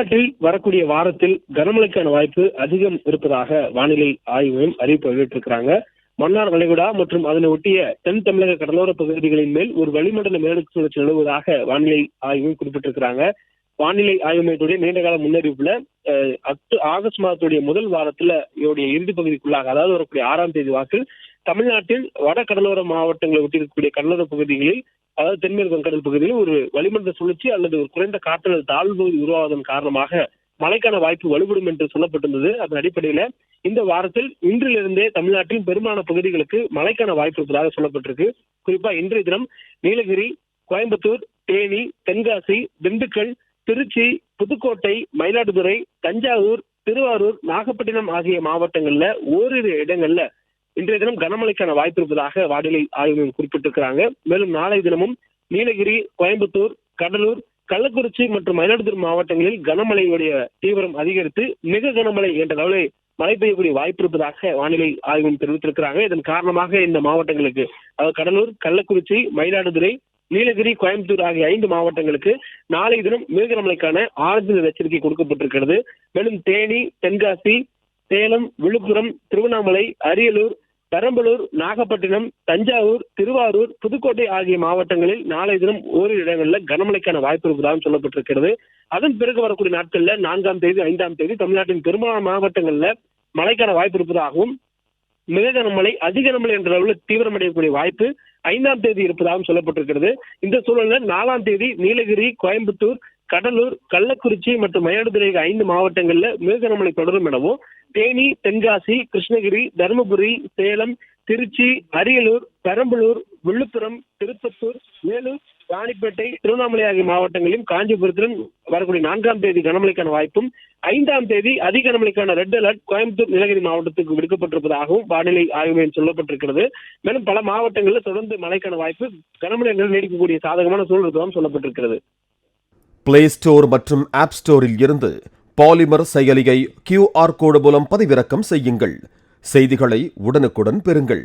தமிழ்நாட்டில் வரக்கூடிய வாரத்தில் கனமழைக்கான வாய்ப்பு அதிகம் இருப்பதாக வானிலை ஆய்வு மையம் அறிவிப்பு வெளியிட்டிருக்கிறாங்க. மன்னார் வளைகுடா மற்றும் அதனை ஒட்டிய தென் தமிழக கடலோர பகுதிகளின் மேல் ஒரு வளிமண்டல மேலடுக்கு சுழற்சி நிலவுவதாக வானிலை ஆய்வு குறிப்பிட்டிருக்கிறாங்க. வானிலை ஆய்வு மையத்துடைய நீண்டகால முன்னறிவிப்புல ஆகஸ்ட் மாதத்துடைய முதல் வாரத்துல இதோடைய இறுதி பகுதிக்குள்ளாக, அதாவது வரக்கூடிய 6ஆம் தேதி வாக்கில் தமிழ்நாட்டின் வட கடலோர மாவட்டங்களை ஒட்டியிருக்கக்கூடிய கடலோர பகுதிகளில், அதாவது தென்மேற்கு வங்கடல் பகுதியில் ஒரு வளிமண்டல சுழற்சி அல்லது ஒரு குறைந்த காற்றழுத்த தாழ்வு பகுதி உருவாவதன் காரணமாக மழைக்கான வாய்ப்பு வலுப்படும் என்று சொல்லப்பட்டிருந்தது. அதன் அடிப்படையில இந்த வாரத்தில் இன்றிலிருந்தே தமிழ்நாட்டின் பெரும்பாலான பகுதிகளுக்கு மழைக்கான வாய்ப்பு இருப்பதாக சொல்லப்பட்டிருக்கு. குறிப்பா இன்றைய தினம் நீலகிரி, கோயம்புத்தூர், தேனி, தென்காசி, திண்டுக்கல், திருச்சி, புதுக்கோட்டை, மயிலாடுதுறை, தஞ்சாவூர், திருவாரூர், நாகப்பட்டினம் ஆகிய மாவட்டங்கள்ல ஓரிரு இடங்கள்ல இன்றைய தினம் கனமழைக்கான வாய்ப்பு இருப்பதாக வானிலை ஆய்வு மையம் குறிப்பிட்டிருக்கிறாங்க. மேலும் நாளைய தினமும் நீலகிரி, கோயம்புத்தூர், கடலூர், கள்ளக்குறிச்சி மற்றும் மயிலாடுதுறை மாவட்டங்களில் கனமழையுடைய தீவிரம் அதிகரித்து மிக கனமழை என்ற அளவில் மழை பெய்யக்கூடிய வாய்ப்பு இருப்பதாக வானிலை ஆய்வு மையம் தெரிவித்திருக்கிறாங்க. இதன் காரணமாக இந்த மாவட்டங்களுக்கு, அதாவது கடலூர், கள்ளக்குறிச்சி, மயிலாடுதுறை, நீலகிரி, கோயம்புத்தூர் ஆகிய 5 மாவட்டங்களுக்கு நாளைய தினம் மிக கனமழைக்கான ஆரஞ்சு நிற எச்சரிக்கை கொடுக்கப்பட்டிருக்கிறது. மேலும் தேனி, தென்காசி, சேலம், விழுப்புரம், திருவண்ணாமலை, அரியலூர், பெரம்பலூர், நாகப்பட்டினம், தஞ்சாவூர், திருவாரூர், புதுக்கோட்டை ஆகிய மாவட்டங்களில் நாளைய தினம் ஓரிரு இடங்களில் கனமழைக்கான வாய்ப்பு இருப்பதாக சொல்லப்பட்டிருக்கிறது. அதன் பிறகு வரக்கூடிய நாட்கள்ல 4ஆம் தேதி, 5ஆம் தேதி தமிழ்நாட்டின் பெரும்பாலான மாவட்டங்கள்ல மழைக்கான வாய்ப்பு இருப்பதாகவும், மிக கனமழை, அதிக கனமழை என்ற அளவில் தீவிரமடையக்கூடிய வாய்ப்பு 5ஆம் தேதி இருப்பதாகவும் சொல்லப்பட்டிருக்கிறது. இந்த சூழல்ல 4ஆம் தேதி நீலகிரி, கோயம்புத்தூர், கடலூர், கள்ளக்குறிச்சி மற்றும் மயிலாடுதுறை 5 மாவட்டங்கள்ல மிக கனமழை தொடரும் எனவும், தேனி, தென்காசி, கிருஷ்ணகிரி, தருமபுரி, சேலம், திருச்சி, அரியலூர், பெரம்பலூர், விழுப்புரம், திருப்பத்தூர், வேலூர், ராணிப்பேட்டை, திருவண்ணாமலை ஆகிய மாவட்டங்களிலும் காஞ்சிபுரத்திலும் வரக்கூடிய 4ஆம் தேதி கனமழைக்கான வாய்ப்பும், 5ஆம் தேதி அதிக கனமழைக்கான ரெட் அலர்ட் கோயம்புத்தூர், நீலகிரி மாவட்டத்துக்கு விடுக்கப்பட்டிருப்பதாகவும் வானிலை ஆய்வு மையம் சொல்லப்பட்டிருக்கிறது. மேலும் பல மாவட்டங்களில் தொடர்ந்து மழைக்கான வாய்ப்பு, கனமழை நீடிக்கக்கூடிய சாதகமான சூழல் இருப்பதாகவும் சொல்லப்பட்டிருக்கிறது. பிளே ஸ்டோர் மற்றும் ஆப் ஸ்டோரில் இருந்து பாலிமர் செயலியை QR கோடு மூலம் பதிவிறக்கம் செய்யுங்கள். செய்திகளை உடனுக்குடன் பெறுங்கள்.